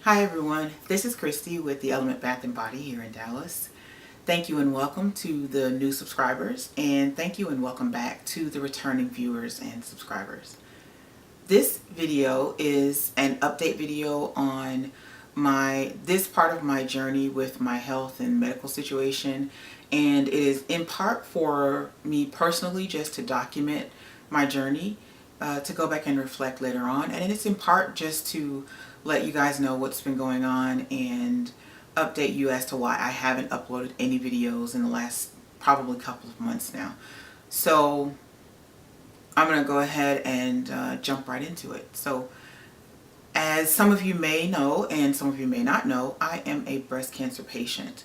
Hi everyone, this is Christy with the Element Bath and Body here in Dallas. Thank you and welcome to the new subscribers, and thank you and welcome back to the returning viewers and subscribers. This video is an update video on this part of my journey with my health and medical situation, and it is in part for me personally just to document my journey, to go back and reflect later on, and it's in part just to let you guys know what's been going on and update you as to why I haven't uploaded any videos in the last probably couple of months now. So I'm going to go ahead and jump right into it. So as some of you may know and some of you may not know, I am a breast cancer patient.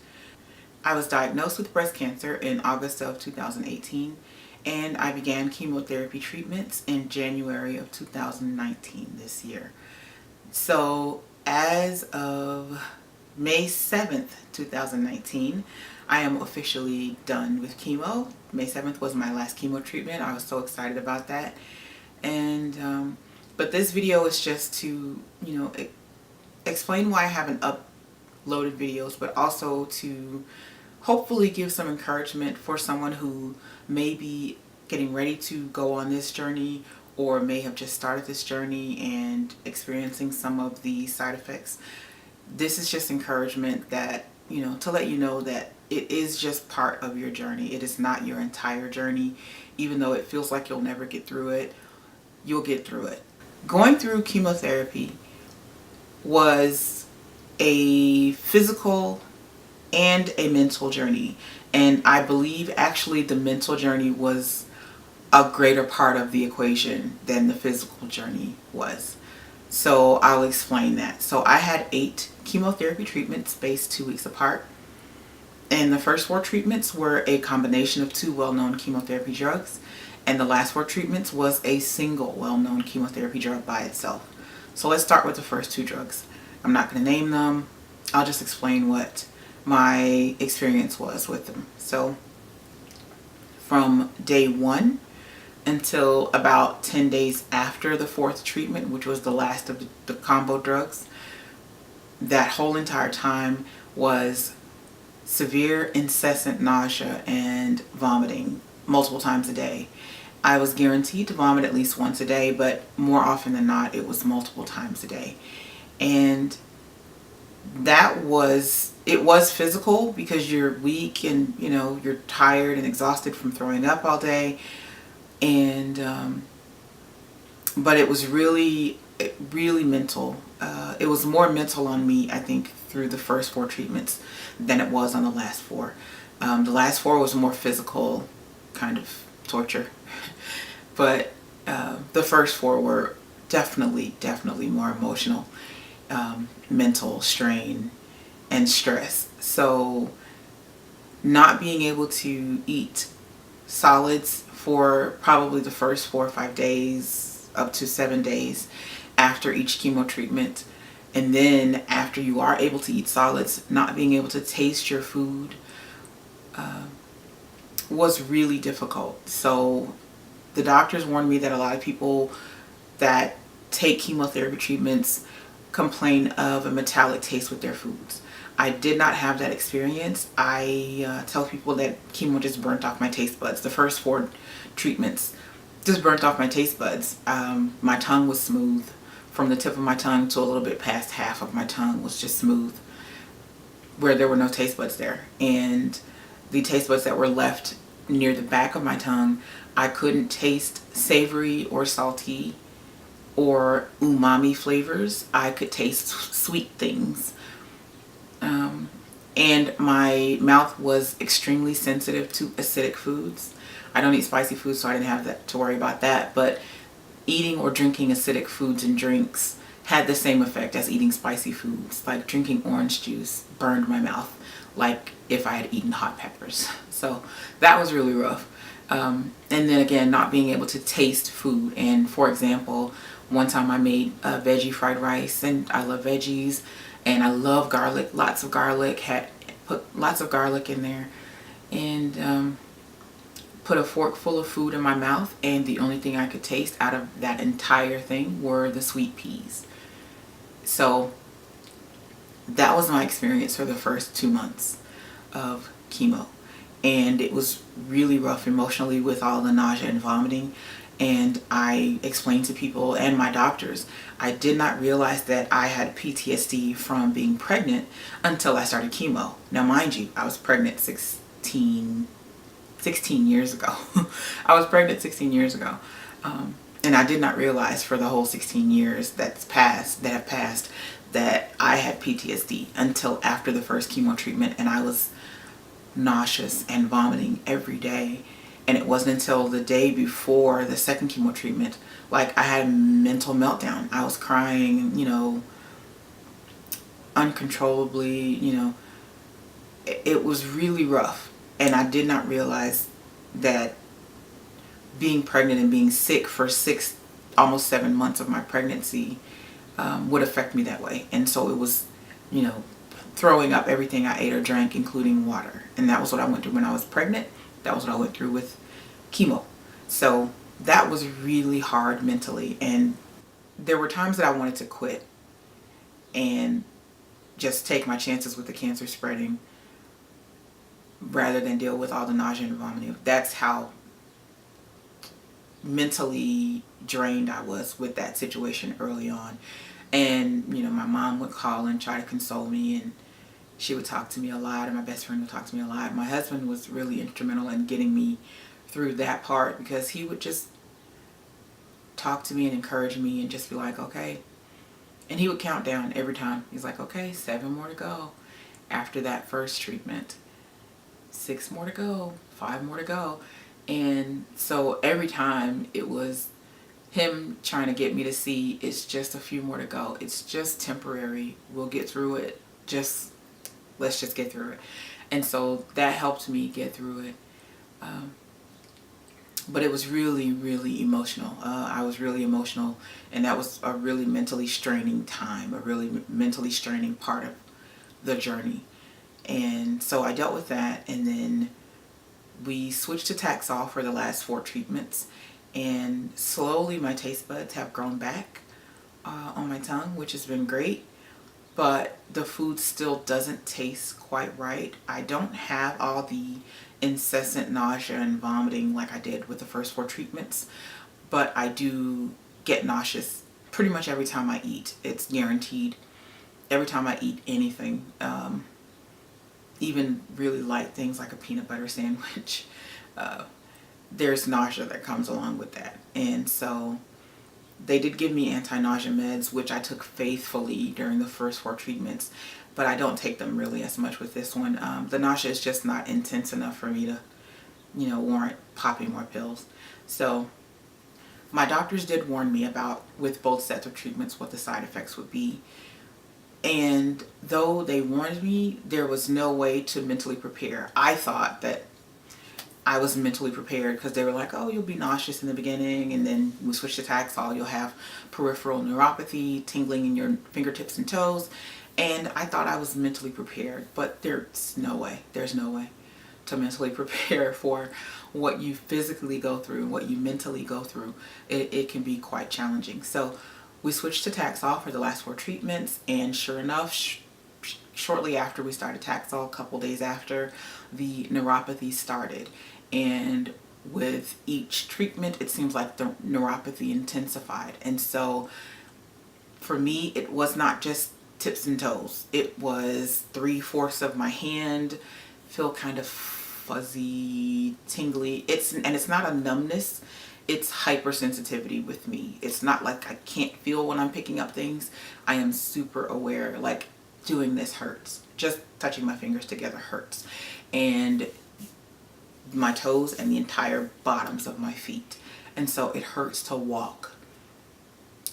I was diagnosed with breast cancer in August of 2018, and I began chemotherapy treatments in January of 2019 this year. So as of May 7th, 2019, I am officially done with chemo. May 7th was my last chemo treatment. I was so excited about that. And but this video is just to, explain why I haven't uploaded videos, but also to hopefully give some encouragement for someone who may be getting ready to go on this journey or may have just started this journey and experiencing some of the side effects. This is just encouragement that, to let you know that it is just part of your journey. It is not your entire journey. Even though it feels like you'll never get through it, you'll get through it. Going through chemotherapy was a physical and a mental journey. And I believe actually the mental journey was a greater part of the equation than the physical journey was. So I'll explain that. So I had 8 chemotherapy treatments spaced 2 weeks apart. And the first 4 treatments were a combination of 2 well-known chemotherapy drugs. And the last 4 treatments was a single well-known chemotherapy drug by itself. So let's start with the first 2 drugs. I'm not going to name them. I'll just explain what my experience was with them. So from day 1 until about 10 days after the 4th treatment, which was the last of the combo drugs, that whole entire time was severe incessant nausea and vomiting multiple times a day. I was guaranteed to vomit at least once a day, but more often than not it was multiple times a day. And it was physical because you're weak and you're tired and exhausted from throwing up all day. And but it was really mental. It was more mental on me, I think, through the first 4 treatments than it was on the last 4. The last 4 was more physical kind of torture, but the first 4 were definitely more emotional, mental strain and stress. So not being able to eat solids for probably the first 4 or 5 days, up to 7 days after each chemo treatment, and then after you are able to eat solids, not being able to taste your food was really difficult. So the doctors warned me that a lot of people that take chemotherapy treatments complain of a metallic taste with their foods. I did not have that experience. I tell people that chemo just burnt off my taste buds. The first 4 treatments just burnt off my taste buds. My tongue was smooth. From the tip of my tongue to a little bit past half of my tongue was just smooth, where there were no taste buds there. And the taste buds that were left near the back of my tongue, I couldn't taste savory or salty or umami flavors. I could taste sweet things. And my mouth was extremely sensitive to acidic foods. I don't eat spicy foods, so I didn't have to worry about that. But eating or drinking acidic foods and drinks had the same effect as eating spicy foods. Like drinking orange juice burned my mouth like if I had eaten hot peppers. So that was really rough. And then again, not being able to taste food. And for example, one time I made a veggie fried rice, and I love veggies and I love garlic, lots of garlic, had put lots of garlic in there, and put a fork full of food in my mouth, and the only thing I could taste out of that entire thing were the sweet peas. So that was my experience for the first 2 months of chemo. And it was really rough emotionally with all the nausea and vomiting. And I explained to people and my doctors, I did not realize that I had PTSD from being pregnant until I started chemo. Now, mind you, I was pregnant 16 years ago. I was pregnant 16 years ago. And I did not realize for the whole 16 years that have passed, that I had PTSD until after the first chemo treatment, and I was nauseous and vomiting every day. And it wasn't until the day before the second chemo treatment, like I had a mental meltdown. I was crying, uncontrollably, it was really rough. And I did not realize that being pregnant and being sick for almost 7 months of my pregnancy would affect me that way. And so it was, throwing up everything I ate or drank, including water. And that was what I went through when I was pregnant. That was what I went through with chemo. So that was really hard mentally. And there were times that I wanted to quit and just take my chances with the cancer spreading rather than deal with all the nausea and vomiting. That's how mentally drained I was with that situation early on. And my mom would call and try to console me, and she would talk to me a lot, and my best friend would talk to me a lot. My husband was really instrumental in getting me through that part, because he would just talk to me and encourage me and just be like, okay. And he would count down every time. He's like, okay, 7 more to go after that first treatment, 6 more to go, 5 more to go. And so every time it was him trying to get me to see, it's just a few more to go. It's just temporary. We'll get through it. Let's just get through it. And so that helped me get through it. But it was really, really emotional. I was really emotional, and that was a really mentally straining time, a really mentally straining part of the journey. And so I dealt with that, and then we switched to Taxol for the last 4 treatments. And slowly my taste buds have grown back on my tongue, which has been great. But the food still doesn't taste quite right. I don't have all the incessant nausea and vomiting like I did with the first 4 treatments. But I do get nauseous pretty much every time I eat. It's guaranteed. Every time I eat anything, even really light things like a peanut butter sandwich, there's nausea that comes along with that. And so they did give me anti-nausea meds, which I took faithfully during the first 4 treatments, but I don't take them really as much with this one. The nausea is just not intense enough for me to, warrant popping more pills. So my doctors did warn me about, with both sets of treatments, what the side effects would be. And though they warned me, there was no way to mentally prepare. I thought that I was mentally prepared, because they were like, oh, you'll be nauseous in the beginning, and then we switch to Taxol, you'll have peripheral neuropathy, tingling in your fingertips and toes. And I thought I was mentally prepared, but there's no way to mentally prepare for what you physically go through, what you mentally go through. It can be quite challenging. So we switched to Taxol for the last 4 treatments, and sure enough, shortly after we started Taxol, a couple days after, the neuropathy started. And with each treatment, it seems like the neuropathy intensified. And so for me, it was not just tips and toes. It was 3/4 of my hand feel kind of fuzzy, tingly. It's not a numbness. It's hypersensitivity with me. It's not like I can't feel when I'm picking up things. I am super aware. Like, doing this hurts. Just touching my fingers together hurts. And my toes and the entire bottoms of my feet. And so it hurts to walk.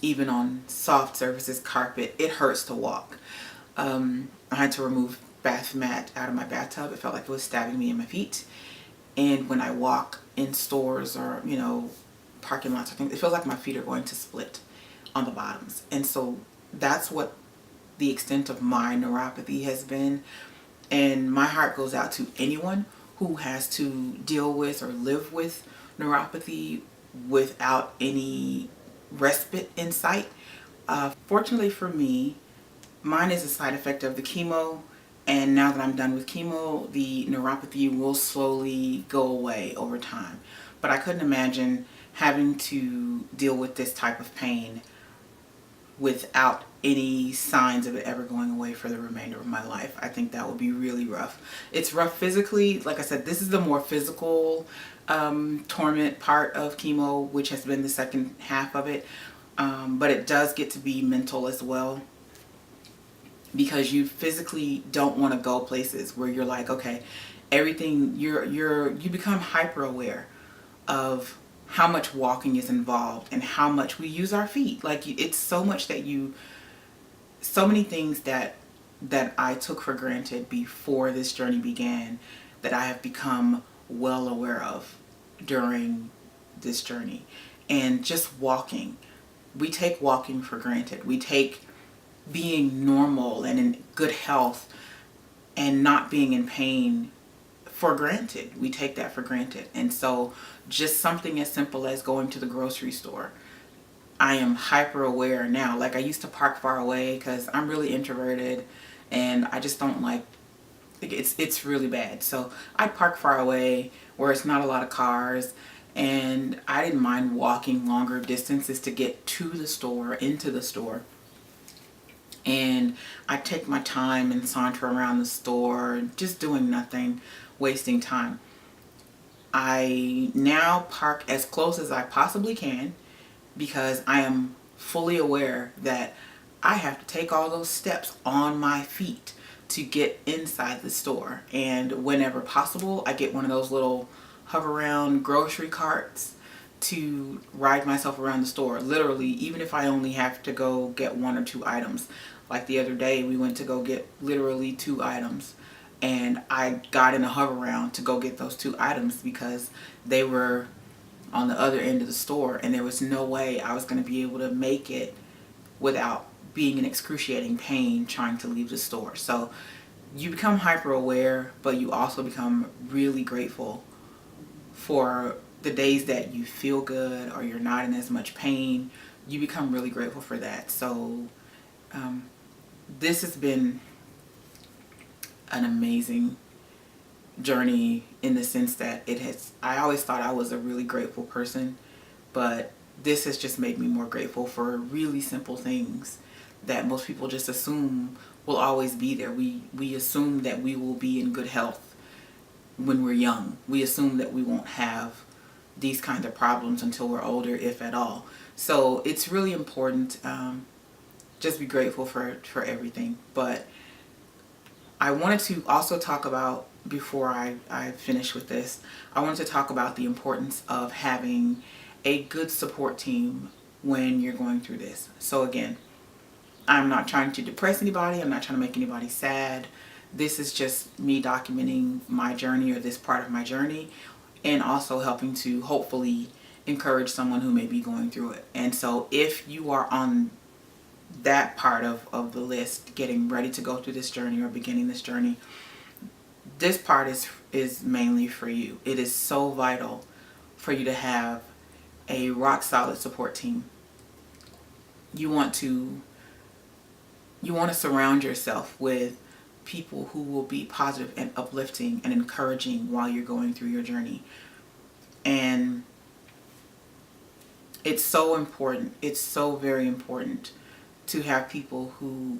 Even on soft surfaces, carpet, it hurts to walk. I had to remove bath mat out of my bathtub. It felt like it was stabbing me in my feet. And when I walk in stores or, parking lots or things, it feels like my feet are going to split on the bottoms. And so that's what the extent of my neuropathy has been. And my heart goes out to anyone who has to deal with or live with neuropathy without any respite in sight. Fortunately for me, Mine is a side effect of the chemo, and now that I'm done with chemo, the neuropathy will slowly go away over time. But I couldn't imagine having to deal with this type of pain without any signs of it ever going away for the remainder of my life. I think that would be really rough. It's rough physically. Like I said, this is the more physical torment part of chemo, which has been the second half of it. But it does get to be mental as well, because you physically don't want to go places where you're like, okay, everything, you become hyper aware of how much walking is involved and how much we use our feet. Like, it's so much that so many things that I took for granted before this journey began that I have become well aware of during this journey. And just walking, we take walking for granted. We take being normal and in good health and not being in pain for granted. We take that for granted. And so just something as simple as going to the grocery store, I am hyper aware now. Like, I used to park far away because I'm really introverted and I just don't like, it's really bad. So I park far away where it's not a lot of cars, and I didn't mind walking longer distances to get to the store, into the store. And I take my time and saunter around the store, just doing nothing, wasting time. I now park as close as I possibly can because I am fully aware that I have to take all those steps on my feet to get inside the store. And whenever possible, I get one of those little hover around grocery carts to ride myself around the store. Literally, even if I only have to go get one or two items. Like the other day, we went to go get literally 2 items. And I got in a hover round to go get those 2 items because they were on the other end of the store, and there was no way I was going to be able to make it without being in excruciating pain trying to leave the store. So you become hyper aware, but you also become really grateful for the days that you feel good or you're not in as much pain. You become really grateful for that. So this has been an amazing journey in the sense that I always thought I was a really grateful person, but this has just made me more grateful for really simple things that most people just assume will always be there. We assume that we will be in good health when we're young. We assume that we won't have these kinds of problems until we're older, if at all. So it's really important. Just be grateful for everything. But I wanted to also talk about, before I finish with this, I wanted to talk about the importance of having a good support team when you're going through this. So again, I'm not trying to depress anybody. I'm not trying to make anybody sad. This is just me documenting my journey, or this part of my journey, and also helping to hopefully encourage someone who may be going through it. And so if you are on that part of the list, getting ready to go through this journey or beginning this journey, this part is mainly for you. It is so vital for you to have a rock solid support team. You want to surround yourself with people who will be positive and uplifting and encouraging while you're going through your journey. And it's so important. It's so very important to have people who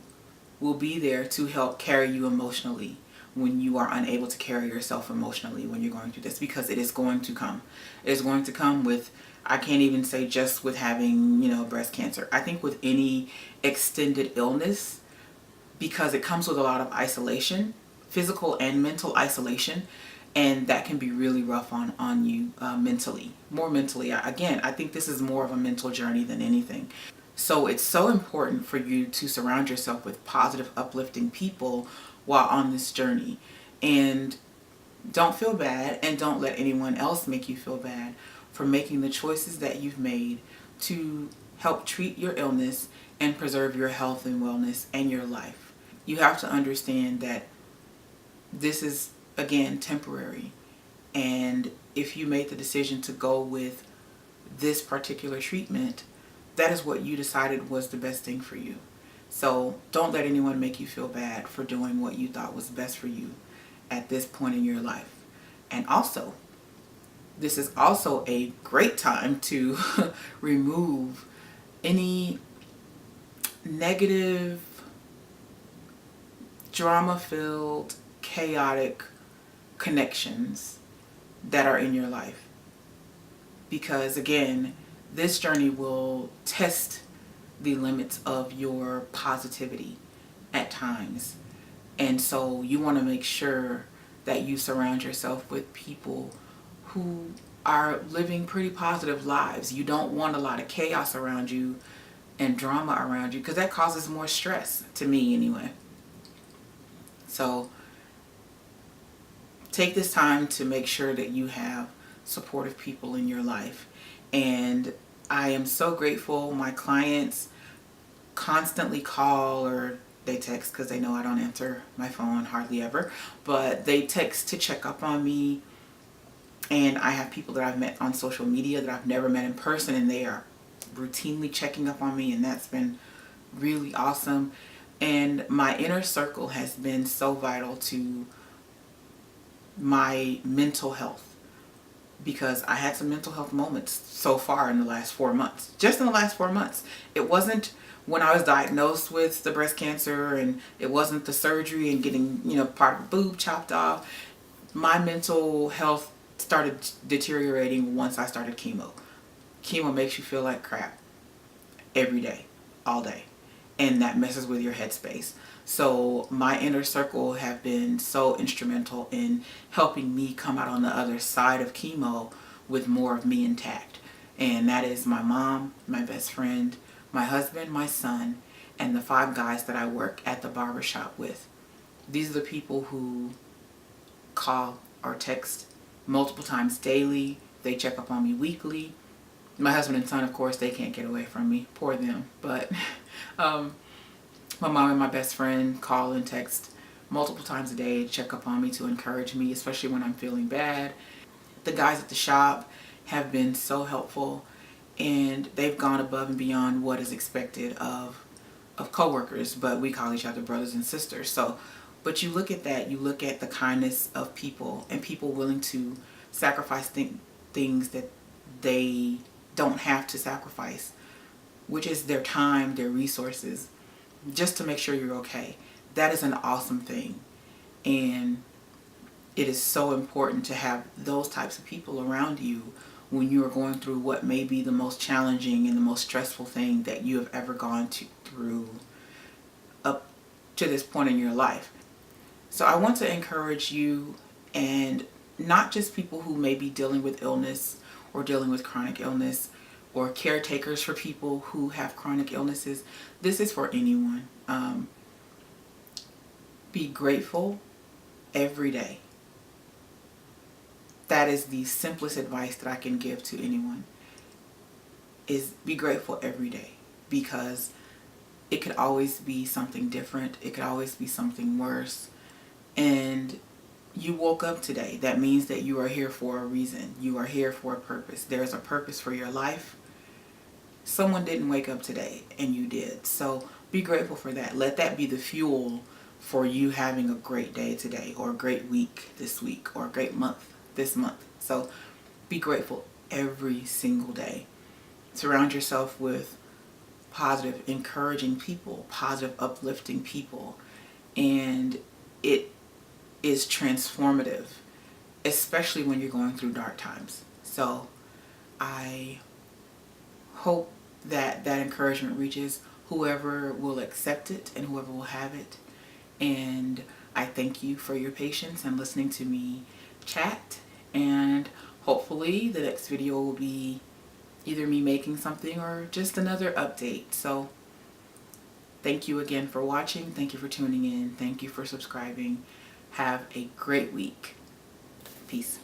will be there to help carry you emotionally when you are unable to carry yourself emotionally when you're going through this, because it is going to come. It is going to come with, I can't even say just with having, breast cancer. I think with any extended illness, because it comes with a lot of isolation, physical and mental isolation, and that can be really rough on you mentally. More mentally. Again, I think this is more of a mental journey than anything. So it's so important for you to surround yourself with positive, uplifting people while on this journey. And don't feel bad, and don't let anyone else make you feel bad for making the choices that you've made to help treat your illness and preserve your health and wellness and your life. You have to understand that this is, again, temporary. And if you made the decision to go with this particular treatment, that is what you decided was the best thing for you. So don't let anyone make you feel bad for doing what you thought was best for you at this point in your life. And also, this is also a great time to remove any negative, drama-filled, chaotic connections that are in your life. Because again, this journey will test the limits of your positivity at times. And so you want to make sure that you surround yourself with people who are living pretty positive lives. You don't want a lot of chaos around you and drama around you, because that causes more stress, to me anyway. So take this time to make sure that you have supportive people in your life. And I am so grateful. My clients constantly call, or they text, because they know I don't answer my phone hardly ever, but they text to check up on me. And I have people that I've met on social media that I've never met in person, and they are routinely checking up on me, and that's been really awesome. And my inner circle has been so vital to my mental health, because I had some mental health moments so far in the last 4 months. Just in the last 4 months. It wasn't when I was diagnosed with the breast cancer, and it wasn't the surgery and getting, part of the boob chopped off. My mental health started deteriorating once I started chemo. Chemo makes you feel like crap every day, all day, and that messes with your headspace. So my inner circle have been so instrumental in helping me come out on the other side of chemo with more of me intact. And that is my mom, my best friend, my husband, my son, and the 5 guys that I work at the barbershop with. These are the people who call or text multiple times daily. They check up on me weekly. My husband and son, of course, they can't get away from me. Poor them. But my mom and my best friend call and text multiple times a day to check up on me, to encourage me, especially when I'm feeling bad. The guys at the shop have been so helpful, and they've gone above and beyond what is expected of coworkers, but we call each other brothers and sisters. So, but you look at that, you look at the kindness of people, and people willing to sacrifice things that they don't have to sacrifice, which is their time, their resources, just to make sure you're okay. That is an awesome thing. And it is so important to have those types of people around you when you are going through what may be the most challenging and the most stressful thing that you have ever gone through up to this point in your life. So I want to encourage you, and not just people who may be dealing with illness or dealing with chronic illness, or caretakers for people who have chronic illnesses. This is for anyone. Be grateful every day. That is the simplest advice that I can give to anyone, is be grateful every day, because it could always be something different. It could always be something worse. And you woke up today. That means that you are here for a reason. You are here for a purpose. There's a purpose for your life. Someone didn't wake up today, and you did. So be grateful for that. Let that be the fuel for you having a great day today, or a great week this week, or a great month this month. So be grateful every single day. Surround yourself with positive, encouraging people, positive, uplifting people, and it is transformative, especially when you're going through dark times. So I hope that that encouragement reaches whoever will accept it and whoever will have it. And I thank you for your patience and listening to me chat. And hopefully the next video will be either me making something or just another update. So thank you again for watching. Thank you for tuning in. Thank you for subscribing. Have a great week. Peace.